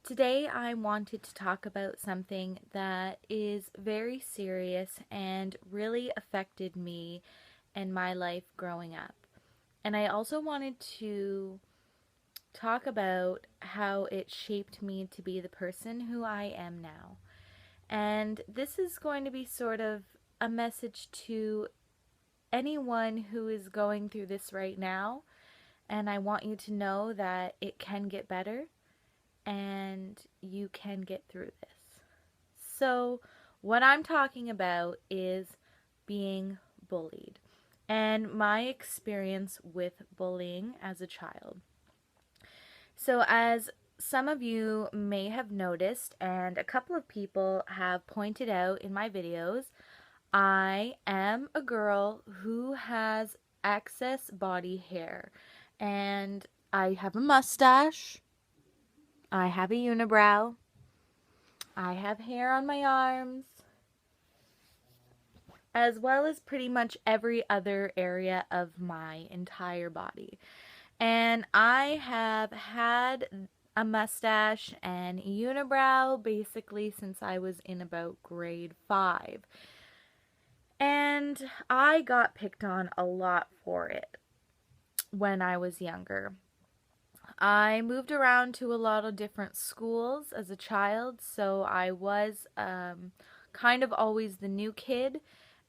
Today I wanted to talk about something that is very serious and really affected me and my life growing up. And I also wanted to talk about how it shaped me to be the person who I am now. And this is going to be sort of a message to anyone who is going through this right now. And I want you to know that it can get better and you can get through this. So, what I'm talking about is being bullied and my experience with bullying as a child. So, as some of you may have noticed, and a couple of people have pointed out in my videos, I am a girl who has excess body hair, and I have a mustache, I have a unibrow, I have hair on my arms, as well as pretty much every other area of my entire body. And I have had a mustache and a unibrow basically since I was in about grade 5. And I got picked on a lot for it when I was younger. I moved around to a lot of different schools as a child, so I was kind of always the new kid.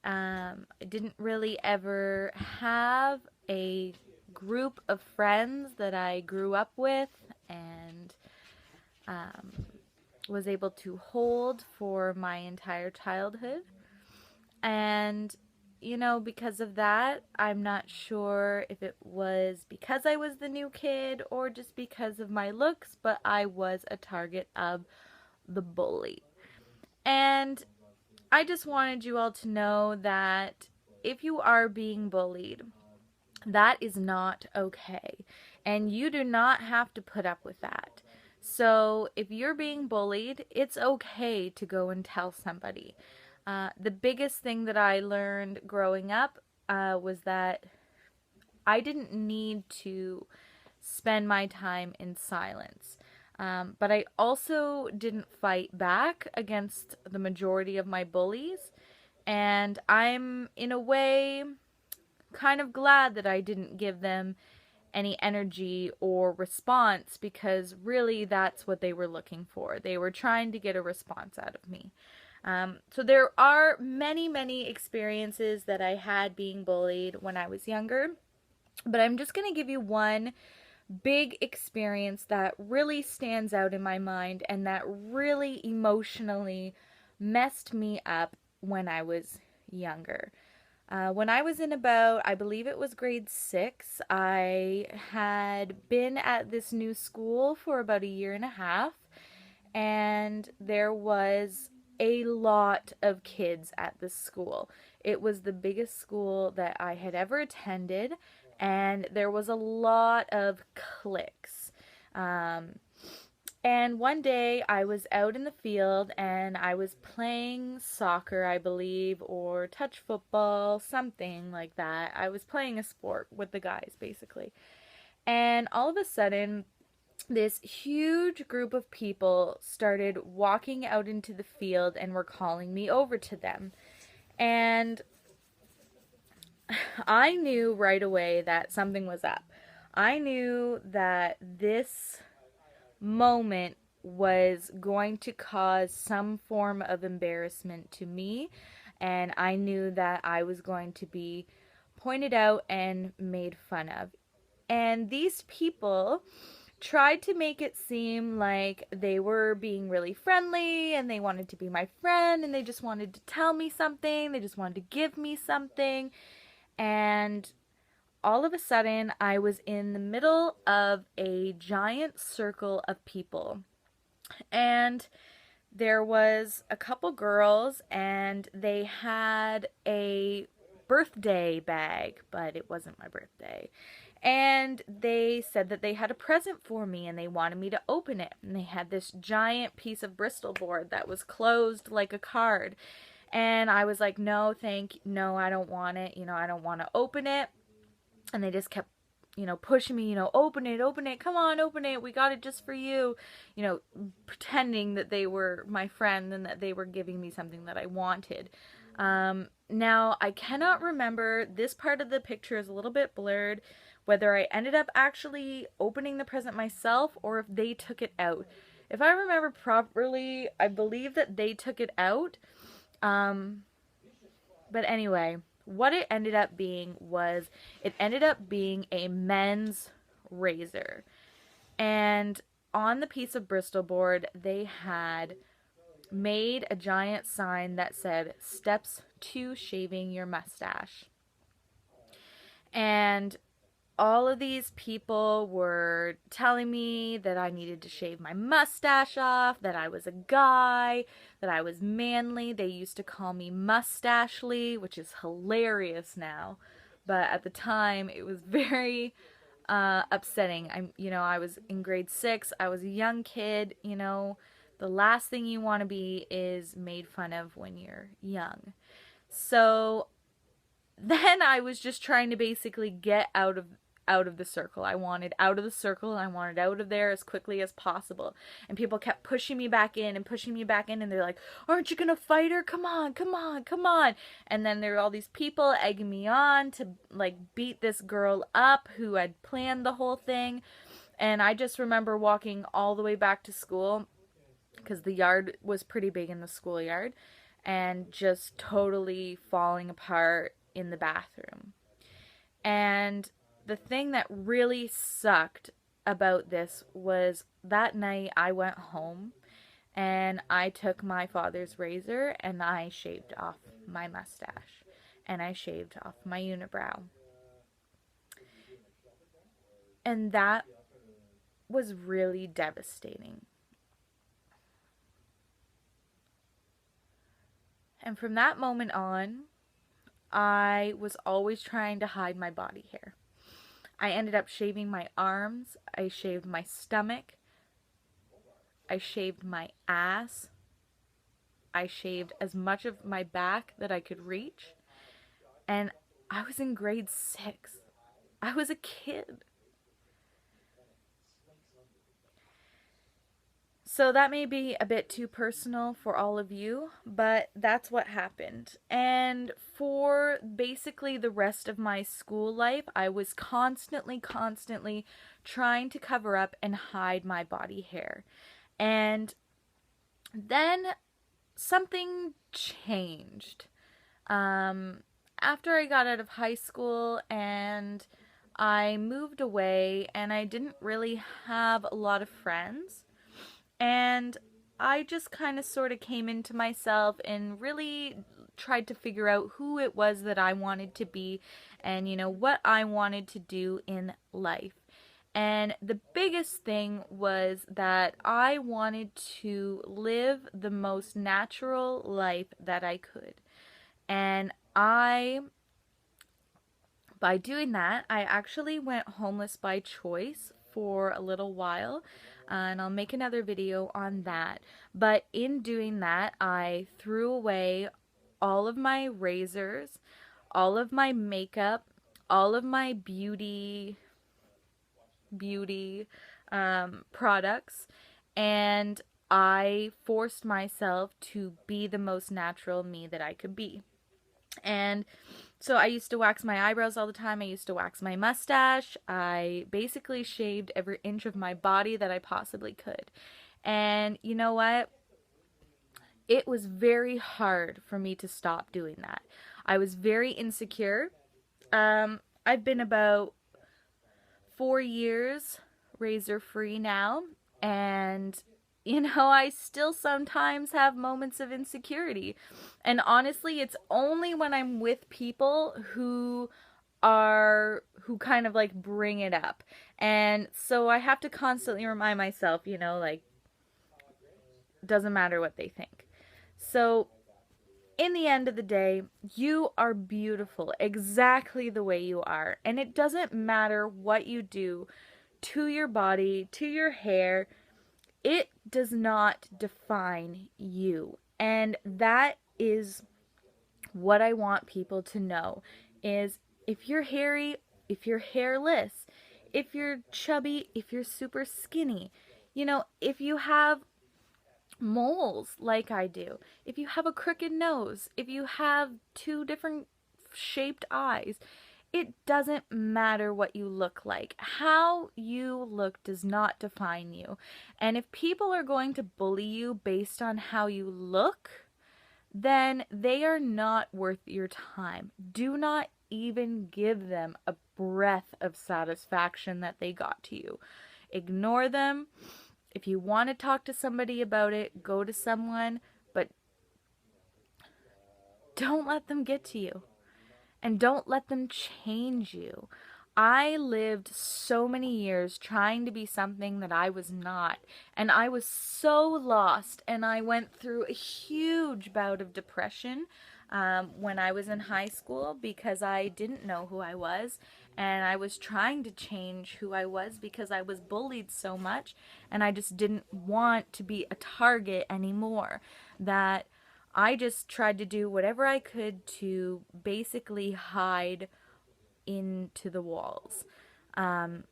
I didn't really ever have a group of friends that I grew up with and um, was able to hold for my entire childhood. And, because of that, I'm not sure if it was because I was the new kid or just because of my looks, but I was a target of the bully. And I just wanted you all to know that if you are being bullied, that is not okay. And you do not have to put up with that. So if you're being bullied, it's okay to go and tell somebody. The biggest thing that I learned growing up was that I didn't need to spend my time in silence. But I also didn't fight back against the majority of my bullies. And I'm, in a way, kind of glad that I didn't give them any energy or response because really that's what they were looking for. They were trying to get a response out of me. So there are many, many experiences that I had being bullied when I was younger, but I'm just going to give you one big experience that really stands out in my mind and that really emotionally messed me up when I was younger. When I was in about, I believe it was grade 6, I had been at this new school for about a year and a half, and there was a lot of kids at this school. It was the biggest school that I had ever attended, and there was a lot of cliques. And one day I was out in the field and I was playing soccer, I believe, or touch football, something like that. I was playing a sport with the guys, basically. And all of a sudden, this huge group of people started walking out into the field and were calling me over to them. And I knew right away that something was up. I knew that this moment was going to cause some form of embarrassment to me, and I knew that I was going to be pointed out and made fun of. And these people tried to make it seem like they were being really friendly and they wanted to be my friend and they just wanted to tell me something, they just wanted to give me something. And all of a sudden, I was in the middle of a giant circle of people. And there was a couple girls, and they had a birthday bag, but it wasn't my birthday. And they said that they had a present for me, and they wanted me to open it. And they had this giant piece of Bristol board that was closed like a card. And I was like, no, I don't want it. I don't want to open it. And they just kept pushing me, open it, come on, open it, we got it just for you, pretending that they were my friend and that they were giving me something that I wanted. Now, I cannot remember, this part of the picture is a little bit blurred, whether I ended up actually opening the present myself or if they took it out. If I remember properly, I believe that they took it out. But anyway, what it ended up being was it ended up being a men's razor. And on the piece of Bristol board, they had made a giant sign that said, "Steps to shaving your mustache." And all of these people were telling me that I needed to shave my mustache off, that I was a guy, that I was manly. They used to call me Mustachely, which is hilarious now. But at the time, it was very upsetting. I was in grade 6. I was a young kid. The last thing you want to be is made fun of when you're young. So then I was just trying to basically get out of the circle. I wanted out of the circle and I wanted out of there as quickly as possible. And people kept pushing me back in and pushing me back in, and they're like, "Aren't you gonna fight her? Come on, come on, come on." And then there were all these people egging me on to beat this girl up who had planned the whole thing. And I just remember walking all the way back to school, because the yard was pretty big in the schoolyard, and just totally falling apart in the bathroom. And the thing that really sucked about this was that night I went home and I took my father's razor and I shaved off my mustache and I shaved off my unibrow. And that was really devastating. And from that moment on, I was always trying to hide my body hair. I ended up shaving my arms, I shaved my stomach, I shaved my ass, I shaved as much of my back that I could reach, and I was in grade 6. I was a kid. So that may be a bit too personal for all of you, but that's what happened. And for basically the rest of my school life, I was constantly trying to cover up and hide my body hair. And then something changed. After I got out of high school and I moved away and I didn't really have a lot of friends. And I just kind of sort of came into myself and really tried to figure out who it was that I wanted to be and, what I wanted to do in life. And the biggest thing was that I wanted to live the most natural life that I could. And by doing that, I actually went homeless by choice for a little while. And I'll make another video on that. But in doing that, I threw away all of my razors, all of my makeup, all of my beauty products, and I forced myself to be the most natural me that I could be. And so I used to wax my eyebrows all the time. I used to wax my mustache. I basically shaved every inch of my body that I possibly could. And you know what? It was very hard for me to stop doing that. I was very insecure. I've been about 4 years razor free now, and I still sometimes have moments of insecurity. And honestly, it's only when I'm with people who kind of bring it up. And so I have to constantly remind myself, doesn't matter what they think. So in the end of the day, you are beautiful exactly the way you are. And it doesn't matter what you do to your body, to your hair. It does not define you. And that is what I want people to know, is if you're hairy, if you're hairless, if you're chubby, if you're super skinny, if you have moles like I do, if you have a crooked nose, if you have two different shaped eyes, it doesn't matter what you look like. How you look does not define you. And if people are going to bully you based on how you look, then they are not worth your time. Do not even give them a breath of satisfaction that they got to you. Ignore them. If you want to talk to somebody about it, go to someone, but don't let them get to you. And don't let them change you. I lived so many years trying to be something that I was not, and I was so lost, and I went through a huge bout of depression when I was in high school because I didn't know who I was, and I was trying to change who I was because I was bullied so much, and I just didn't want to be a target anymore. That I just tried to do whatever I could to basically hide into the walls. And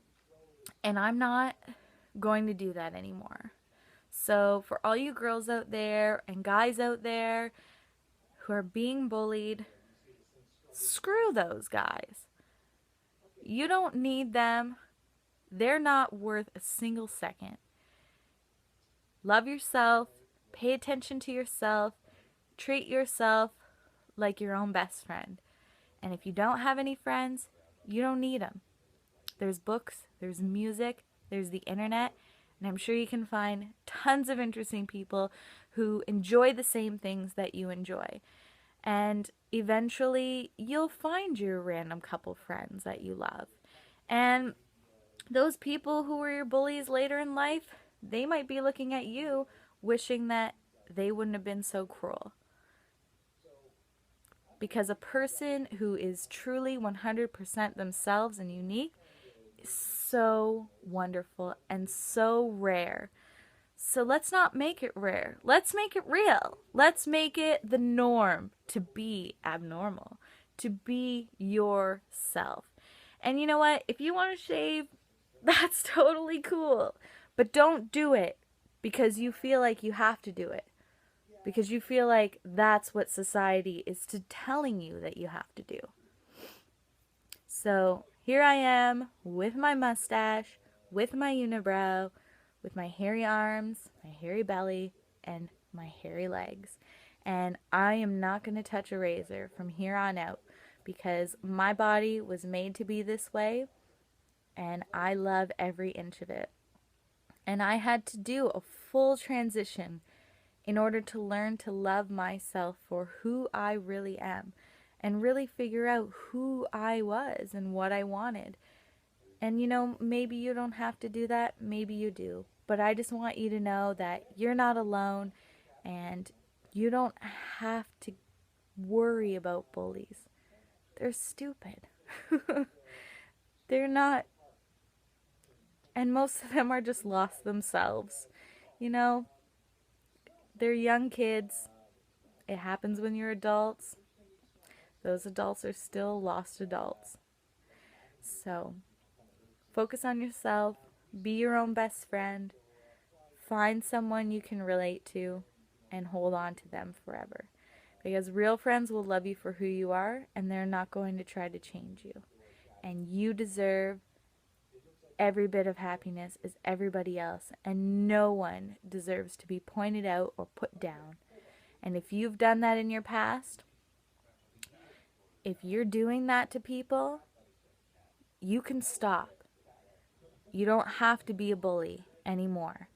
I'm not going to do that anymore. So, for all you girls out there and guys out there who are being bullied, screw those guys. You don't need them. They're not worth a single second. Love yourself. Pay attention to yourself. Treat yourself like your own best friend. And if you don't have any friends, you don't need them. There's books, there's music, there's the internet, and I'm sure you can find tons of interesting people who enjoy the same things that you enjoy. And eventually, you'll find your random couple friends that you love. And those people who were your bullies later in life, they might be looking at you wishing that they wouldn't have been so cruel. Because a person who is truly 100% themselves and unique is so wonderful and so rare. So let's not make it rare. Let's make it real. Let's make it the norm to be abnormal, to be yourself. And you know what? If you want to shave, that's totally cool. But don't do it because you feel like you have to do it. Because you feel like that's what society is telling you that you have to do. So here I am with my mustache, with my unibrow, with my hairy arms, my hairy belly, and my hairy legs. And I am not going to touch a razor from here on out because my body was made to be this way and I love every inch of it. And I had to do a full transition in order to learn to love myself for who I really am and really figure out who I was and what I wanted. And maybe you don't have to do that, maybe you do. But I just want you to know that you're not alone and you don't have to worry about bullies. They're stupid. They're not. And most of them are just lost themselves. They're young kids. It happens when you're adults. Those adults are still lost adults. So, focus on yourself. Be your own best friend. Find someone you can relate to and hold on to them forever. Because real friends will love you for who you are and they're not going to try to change you. And you deserve every bit of happiness as everybody else, and no one deserves to be pointed out or put down. And if you've done that in your past, if you're doing that to people, you can stop. You don't have to be a bully anymore.